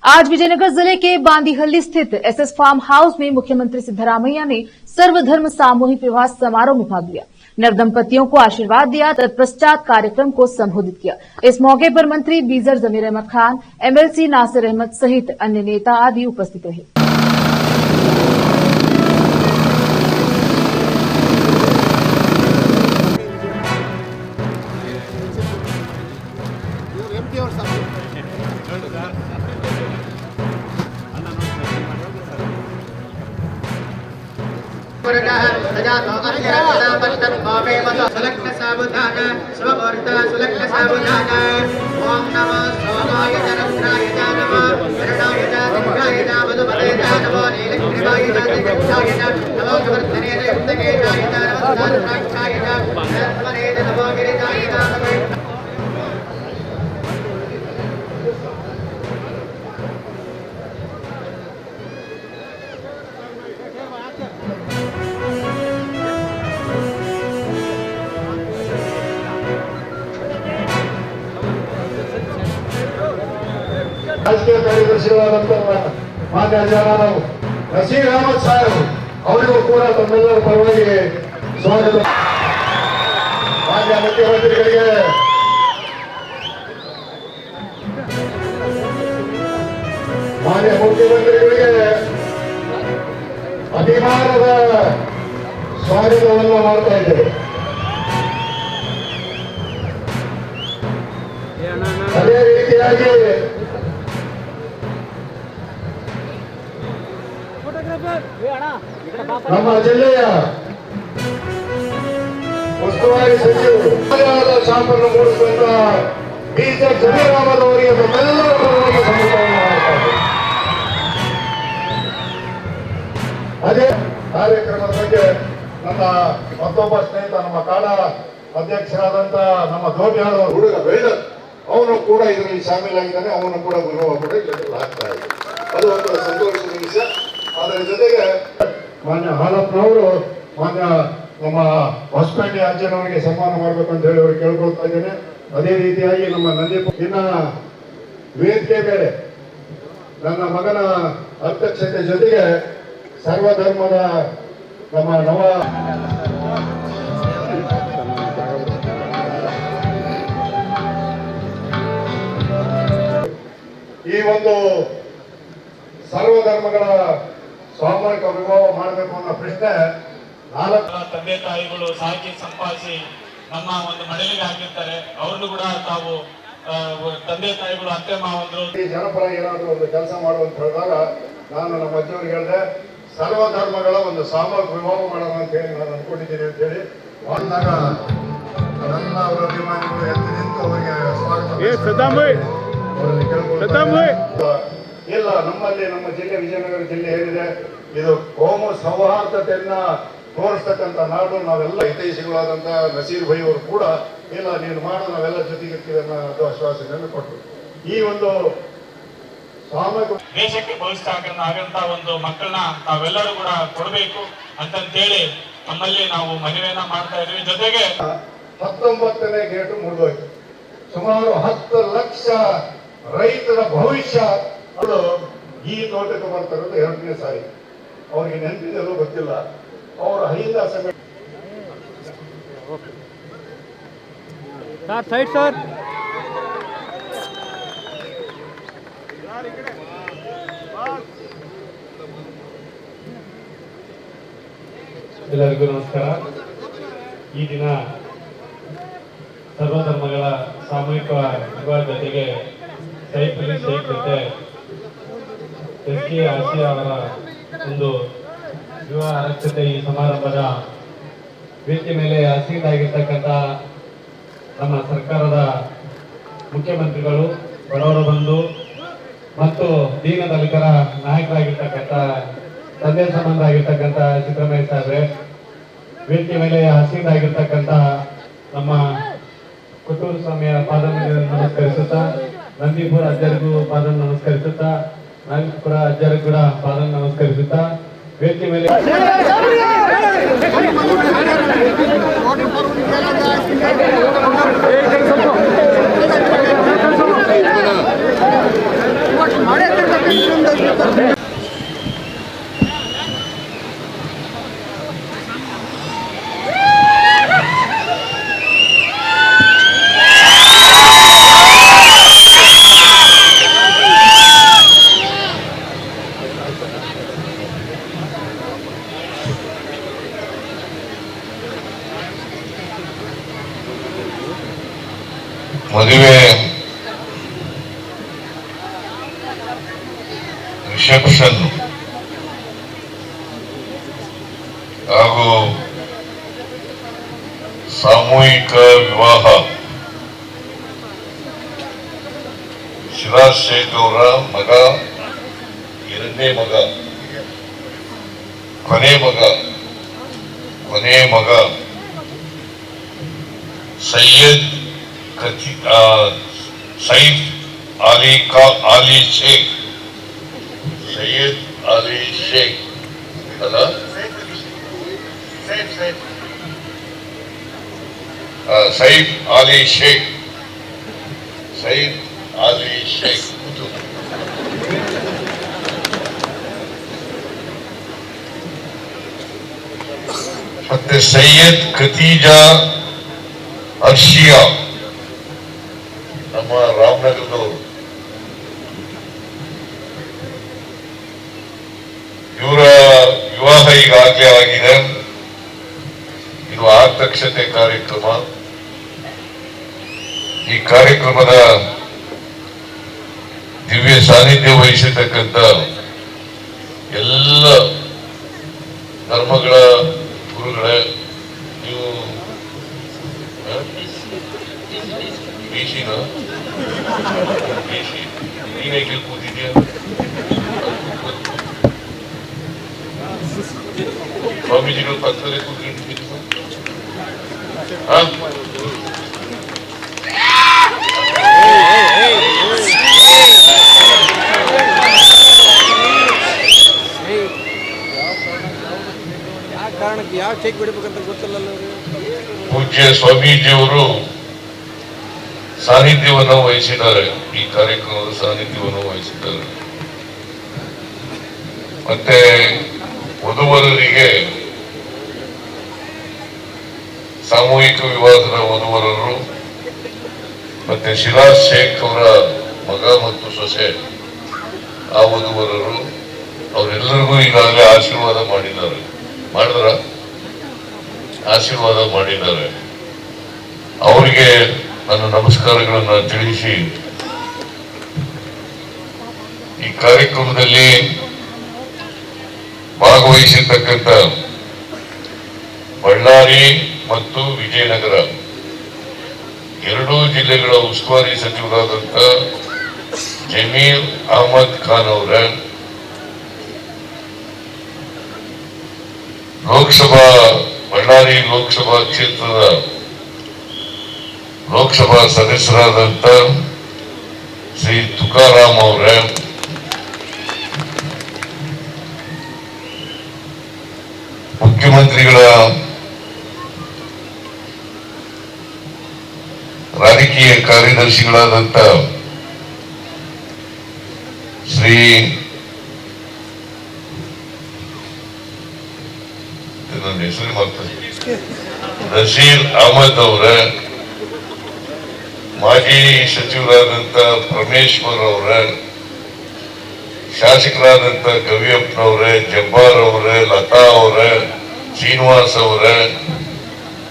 आज विजयनगर जिले के बांदीहल्ली स्थित एसएस फार्म हाउस में मुख्यमंत्री सिद्धरामैया ने सर्वधर्म सामूहिक विवाह समारोह में भाग लिया। नवदंपतियों को आशीर्वाद दिया। तत्पश्चात कार्यक्रम को संबोधित किया। इस मौके पर मंत्री बीजर जमीर अहमद खान, एमएलसी नासिर अहमद सहित अन्य नेता आदि उपस्थित रहे। सुलग्न सावधान स्वमुहूर्त सुलग्न सावधान ओम नमो सोमाय चरत्राय नमः वरुणाय चन्द्राय मधुमते नमो नीलग्रीवाय चन्द्रगुप्ताय नमो वर्धने युक्तके नमो साक्षाय नमो गिरिजाय नमः। ರಾಜಕೀಯ ಕಾರ್ಯದರ್ಶಿಗಳಾದಂತಹ ಮಾನ್ಯ ನಾವು ನಸೀರ್ ಅಹಮದ್ ಸಾಹೇಬ್ ಅವರಿಗೂ ಕೂಡ ತಮ್ಮೆಲ್ಲರ ಪರವಾಗಿ ಸ್ವಾಗತ. ಮಾನ್ಯ ಮುಖ್ಯಮಂತ್ರಿಗಳಿಗೆ ಅಭಿಮಾನದ ಸ್ವಾಗತವನ್ನು ಮಾಡ್ತಾ ಇದ್ದೇವೆ. ಅದೇ ರೀತಿಯಾಗಿ ನಮ್ಮ ಜಿಲ್ಲೆಯ ಉಸ್ತುವಾರಿ ಸಚಿವರು ಶಾಪನ್ನು ಮೂಡಿಸುವಂತ ಬೀಜರ್ ಜಮೀರ್ ಅಹಮದ್ ಅವರಿಗೆ ನಮ್ಮೆಲ್ಲರ ಪರವಾಗಿ ಸಂಬಂಧವನ್ನು ಮಾಡ್ತಾರೆ. ಅದೇ ಕಾರ್ಯಕ್ರಮದ ಬಗ್ಗೆ ನಮ್ಮ ಮತ್ತೊಬ್ಬ ಸ್ನೇಹಿತ ನಮ್ಮ ಕಾಡ ಅಧ್ಯಕ್ಷರಾದಂತ ನಮ್ಮ ದೋಬಿಯಾಳ ಹುಡುಗ ಬೆಳ್ಳರ್ ಅವನು ಕೂಡ ಇದರಲ್ಲಿ ಶಾಮೀಲಾಗಿದ್ದಾನೆ. ಅವನು ಕೂಡ ಗೃಹ ಕೂಡ ಇದರಲ್ಲಿ ಆಗ್ತಾ ಇದೆ. ಅದು ಒಂದು ಸಂತೋಷದ ವಿಷಯ. ಅದರ ಜೊತೆಗೆ ಮಾನ್ಯ ಹಾಲಪ್ಪನವರು ಮಾನ್ಯ ನಮ್ಮ ಹೊಸಪೇಟೆ ಅಜ್ಜನವರಿಗೆ ಸನ್ಮಾನ ಮಾಡಬೇಕು ಅಂತ ಹೇಳಿ ಅವರು ಕೇಳ್ಕೊಳ್ತಾ ಇದ್ದೇನೆ. ಅದೇ ರೀತಿಯಾಗಿ ನಮ್ಮ ಇನ್ನ ವೇದಿಕೆ ಬೇರೆ ನನ್ನ ಮಗನ ಅಧ್ಯಕ್ಷತೆ ಜೊತೆಗೆ ಸರ್ವಧರ್ಮದ ನಮ್ಮ ಈ ಒಂದು ಸರ್ವಧರ್ಮಗಳ ಸಾಮೂಹಿಕ ವಿವಾಹ ಮಾಡಬೇಕು ಅನ್ನೋ ಪ್ರಶ್ನೆ ತಂದೆ ತಾಯಿಗಳು ಸಾಕಿ ಸಂಪಾದಿಸಿ ನಮ್ಮ ಒಂದು ಮನೆಯಲ್ಲಿ ಹಾಕಿರ್ತಾರೆ. ಅವ್ರನ್ನು ಕೂಡ ತಾವು ತಂದೆ ತಾಯಿಗಳು ಅತ್ತೆ ಮಾವಂದ್ರು ಜನಪರ ಏನಾದರೂ ಒಂದು ಕೆಲಸ ಮಾಡುವಂತ ಹೇಳಿದಾಗ ನಾನು ನಮ್ಮ ಅಜ್ಜಿಯವ್ರಿಗೆ ಹೇಳಿದೆ, ಸರ್ವಧರ್ಮಗಳ ಒಂದು ಸಾಮೂಹಿಕ ವಿವಾಹ ಮಾಡೋಣ ಅಂತ ಹೇಳಿ ನಾನು ಅನ್ಕೊಂಡಿದ್ದೀನಿ ಅಂತ ಹೇಳಿ ಮಾಡಿದಾಗ ನನ್ನ ಅವರ ಅಭಿಮಾನಿಗಳು ಎದ್ದು ನಿಂತು ಅವರಿಗೆ ಸ್ವಾಗತ ಇಲ್ಲ. ನಮ್ಮಲ್ಲಿ ನಮ್ಮ ಜಿಲ್ಲೆ ವಿಜಯನಗರ ಜಿಲ್ಲೆ ಏನಿದೆ ಇದು ಕೋಮು ಸೌಹಾರ್ದತೆಯನ್ನ ತೋರಿಸ್ತಕ್ಕಂಥ ನಾಡು. ನಾವೆಲ್ಲ ಹಿತೈಷಿಗಳಾದಂಥ ನಸೀರ್ ಭೈ ಅವರು ಕೂಡ ಇಲ್ಲ ನೀನು ಮಾಡು ನಾವೆಲ್ಲ ಜೊತೆಗಿರ್ತೀವಿ ಅನ್ನೋ ಆಶ್ವಾಸನೆಯನ್ನು ಕೊಟ್ಟರು. ಈ ಒಂದು ಸಾಮೂಹಿಕ ದೇಶಕ್ಕೆ ಭವಿಷ್ಯ ಒಂದು ಮಕ್ಕಳನ್ನ ತಾವೆಲ್ಲರೂ ಕೂಡ ಕೊಡಬೇಕು ಅಂತಂತೇಳಿ ನಮ್ಮಲ್ಲಿ ನಾವು ಮನವಿಯನ್ನ ಮಾಡ್ತಾ ಇದ್ವಿ. ಜೊತೆಗೆ 19ನೇ ಗೇಟು ಮುರಿದೋಯ್ತು. ಸುಮಾರು 10 ಲಕ್ಷ ರೈತರ ಭವಿಷ್ಯ ಈ ತೋಟಕ್ಕೆ ಬರ್ತಾರದು 2ನೇ ಸಾರಿ. ಅವ್ರಿಗೆ ನೆನಪಿದೆಯಲ್ಲೂ ಗೊತ್ತಿಲ್ಲ. ಅವರ ಹೈದ ಸಭೆ ಎಲ್ಲರಿಗೂ ನಮಸ್ಕಾರ. ಈ ದಿನ ಸರ್ವಧರ್ಮಗಳ ಸಾಮೂಹಿಕ ವಿವಾಹ ಜೊತೆಗೆ ಸೈಫ್ ಅಲಿ ಶೇಖ್ ಜೊತೆ ಎಸ್.ಕೆ. ಆಸಿಯಾ ಅವರ ಒಂದು ವಿವಾಹ ಅರಕ್ಷತೆ ಈ ಸಮಾರಂಭದ ವೇದಿಕೆ ಮೇಲೆ ಆಸೀನಾಗಿರ್ತಕ್ಕಂಥ ನಮ್ಮ ಸರ್ಕಾರದ ಮುಖ್ಯಮಂತ್ರಿಗಳು, ಬಡವರ ಬಂಧು ಮತ್ತು ದೀನ ದಲಿತರ ನಾಯಕರಾಗಿರ್ತಕ್ಕಂಥ ತಂದೆ ಸಂಬಂಧ ಆಗಿರ್ತಕ್ಕಂಥ ಸಿದ್ದರಾಮಯ್ಯ ಸಾಹೇಬ್ರೆ, ವೇದಿಕೆ ಮೇಲೆ ಆಸೀನಾಗಿರ್ತಕ್ಕಂಥ ನಮ್ಮ ಕುಟೂರು ಸ್ವಾಮಿಯ ಪಾದ ನಮಸ್ಕರಿಸುತ್ತಾ, ನಂದಿಪುರ ಅಜ್ಜರಿಗೂ ಪಾದ ನಮಸ್ಕರಿಸುತ್ತಾ, ನಾಗಪುರ ಅಜ್ಜರಿಗೂ ಕೂಡ ಪಾದ ನಮಸ್ಕರಿಸುತ್ತಾ, ವೇದಿಕೆ ಮೇಲೆ ಮಾಡಿ ಮದುವೆ ರಿಸೆಪ್ಷನ್ ಹಾಗೂ ಸಾಮೂಹಿಕ ವಿವಾಹ ಶಿರಾಜ್ ಶೇಖ್ ಅವರ ಮಗ, ಎರಡನೇ ಮಗ, ಕೊನೆ ಮಗ ಸೈಯದ್ ಅಲಿ ಶೇಖ್, ಸೈಯದ್ ಅಲಿ ಶೇಖ್ ಅಲ್ಲ, ಸೈಫ್ ಅಲಿ ಶೇಖ್, ಸೈಫ್ ಅಲಿ ಶೇಖ್ ಮತ್ತೆ ಸೈಯದ್ ಖತೀಜಾ ಅರ್ಷಿಯಾ ನಮ್ಮ ರಾಮನಗರದವರು. ಇವರ ವಿವಾಹ ಈಗಾಗಲೇ ಆಗಿದೆ. ಇದು ಆರತಕ್ಷತೆ ಕಾರ್ಯಕ್ರಮ. ಈ ಕಾರ್ಯಕ್ರಮದ ದಿವ್ಯ ಸಾನ್ನಿಧ್ಯ ವಹಿಸಿರ್ತಕ್ಕಂಥ ಎಲ್ಲ ಧರ್ಮಗಳ ಗುರುಗಳೇ, ನೀವು ನೀನೇಗೆ ಕೂತಿದ್ಯಾ? ಸ್ವಾಮೀಜಿಗಳು ಪಕ್ಕದಲ್ಲೇ ಕೂತ್ಕೊಂಡಿದ್ದು ಕಾರಣಕ್ಕೆ ಯಾವ ಚೆಕ್ ಬಿಡಬೇಕಂತ ಗೊತ್ತಿಲ್ಲ. ಪೂಜ್ಯ ಸ್ವಾಮೀಜಿಯವರು ಸಾನ್ನಿಧ್ಯವನ್ನು ವಹಿಸಿದ್ದಾರೆ, ಈ ಕಾರ್ಯಕ್ರಮದ ಸಾನ್ನಿಧ್ಯವನ್ನು ವಹಿಸಿದ್ದಾರೆ. ಮತ್ತೆ ವಧುವರರಿಗೆ, ಸಾಮೂಹಿಕ ವಿವಾಹದ ವಧುವರರು ಮತ್ತೆ ಶಿರಾಜ್ ಶೇಖ್ ಅವರ ಮಗ ಮತ್ತು ಸೊಸೆ ಆ ವಧುವರರು ಅವರೆಲ್ಲರಿಗೂ ಈಗಾಗಲೇ ಆಶೀರ್ವಾದ ಮಾಡಿದ್ದಾರೆ. ಆಶೀರ್ವಾದ ಮಾಡಿದ್ದಾರೆ. ಅವರಿಗೆ ನನ್ನ ನಮಸ್ಕಾರಗಳನ್ನು ತಿಳಿಸಿ, ಈ ಕಾರ್ಯಕ್ರಮದಲ್ಲಿ ಭಾಗವಹಿಸಿರ್ತಕ್ಕಂಥ ಬಳ್ಳಾರಿ ಮತ್ತು ವಿಜಯನಗರ ಎರಡೂ ಜಿಲ್ಲೆಗಳ ಉಸ್ತುವಾರಿ ಸಚಿವರಾದಂಥ ಜಮೀರ್ ಅಹಮದ್ ಖಾನ್ ಅವರ, ಬಳ್ಳಾರಿ ಲೋಕಸಭಾ ಕ್ಷೇತ್ರದ ಲೋಕಸಭಾ ಸದಸ್ಯರಾದಂಥ ಶ್ರೀ ತುಕಾರಾಮ್ ಅವರ, ಮುಖ್ಯಮಂತ್ರಿಗಳ ರಾಜಕೀಯ ಕಾರ್ಯದರ್ಶಿಗಳಾದಂಥ ಶ್ರೀ ನನ್ನ ಹೆಸರು ನಸೀರ್ ಅಹಮದ್ ಅವರ, ಮಾಜಿ ಸಚಿವರಾದಂಥ ಪರಮೇಶ್ವರ್ ಅವರ, ಶಾಸಕರಾದಂಥ ಗವಿಯಪ್ಪನವರೇ, ಜಬ್ಬಾರ್ ಅವರೇ, ಲತಾ ಅವರ, ಶ್ರೀನಿವಾಸ್ ಅವರ,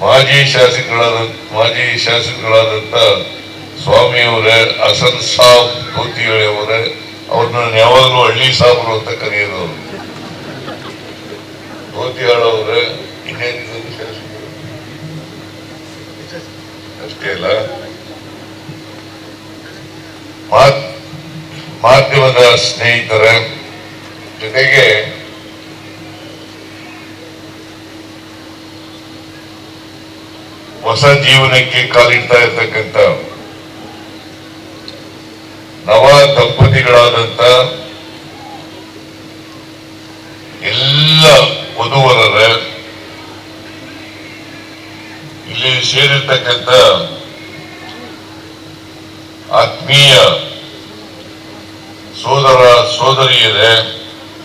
ಮಾಜಿ ಶಾಸಕರಾದಂಥ ಸ್ವಾಮಿ ಅವರೇ, ಹಸನ್ ಸಾಬ್ ಧೋತಿಹಳ್ಳಿ ಅವರೇ, ಅವ್ರನ್ನ ಯಾವಾಗಲೂ ಹಳ್ಳಿ ಸಾಬ್ರು ಅಂತ ಕರೆಯೋದು. ಧೋತಿಹಳ್ಳಿ ಅವರೇ, ಇನ್ನೇನಿದೆ ಅಷ್ಟೇ ಅಲ್ಲ, ಮಾಧ್ಯಮದ ಸ್ನೇಹಿತರ ಜೊತೆಗೆ ಹೊಸ ಜೀವನಕ್ಕೆ ಕಾಲಿಡ್ತಾ ಇರ್ತಕ್ಕಂಥ ನವ ದಂಪತಿಗಳಾದಂಥ ಎಲ್ಲ ವಧುವರರ, ಇಲ್ಲಿ ಸೇರಿರ್ತಕ್ಕಂಥ ಆತ್ಮೀಯ ಸೋದರ ಸೋದರಿಯರೇ,